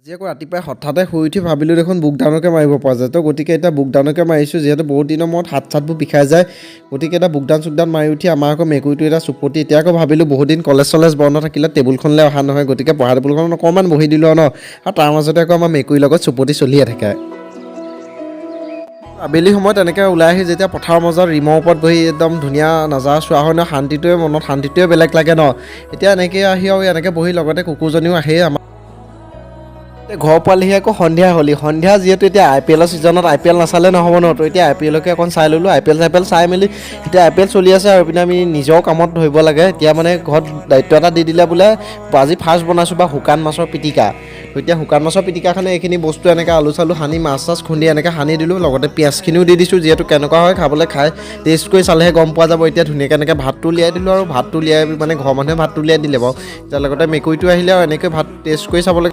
আজি আকৌ ৰাতিপুৱাই হঠাতে শুই উঠি ভাবিলোঁ দেখোন বুকডাউনকে মাৰিব পৰা যায় তো গতিকে এতিয়া বুকডাউনকে মাৰিছোঁ যিহেতু বহুত দিনৰ মূৰত হাত চাতবোৰ বিষাই যায় গতিকে এটা বুকডাউন চুকডাউন মাৰি উঠি আমাৰ আকৌ মেকুৰীটো এটা চুপতি এতিয়া আকৌ ভাবিলোঁ বহুত দিন কলেজ চলেজ বন্ধ থাকিলে টেবুলখনলৈ অহা নহয় গতিকে পঢ়া টেবুলখনত অকণমান বহি দিলোঁ ন আৰু তাৰ মাজতে আকৌ আমাৰ মেকুৰীৰ লগত চুপতি চলিয়ে থাকে আবেলি সময়ত এনেকৈ ওলাই আহি যেতিয়া পথাৰৰ মাজত ৰিমৰ ওপৰত বহি একদম ধুনীয়া নাজাৰা চোৱা হয় ন শান্তিটোৱে মনত শান্তিটোৱে বেলেগ লাগে ন এতিয়া এনেকৈ আহি আৰু এনেকৈ বহি লগতে কুকুৰজনীও আহেই আমাৰ ঘৰ পোৱালিহি আকৌ সন্ধিয়া হ'লি সন্ধিয়া যিহেতু এতিয়া IPL ছিজনত IPL নাচালে নহ'ব ন তো এতিয়া IPLকে অকণ চাই ল'লোঁ IPL চাই মেলি এতিয়া IPL চলি আছে আৰু পিনে আমি নিজৰ কামত ধৰিব লাগে এতিয়া মানে ঘৰত দায়িত্ব এটা দি দিলে বোলে আজি ফাৰ্ষ্ট বনাইছোঁ বা শুকান মাছৰ পিটিকা তো এতিয়া শুকান মাছৰ পিটিকাখনে এইখিনি বস্তু এনেকৈ আলু চালু সানি মাছ চাছ খুন্দি এনেকৈ সানি দিলোঁ লগতে পিঁয়াজখিনিও দি দিছোঁ যিহেতু কেনেকুৱা হয় খাবলৈ খাই টেষ্ট কৰি চালেহে গম পোৱা যাব এতিয়া ধুনীয়াকৈ এনেকৈ ভাতটো উলিয়াই দিলোঁ আৰু ভাতটো উলিয়াই মানে ঘৰৰ মানুহে ভাতটো উলিয়াই দিলে বাৰু এতিয়া লগতে মেকুৰীটো আহিলে আৰু এনেকৈ ভাত টেষ্ট কৰি চাবলৈ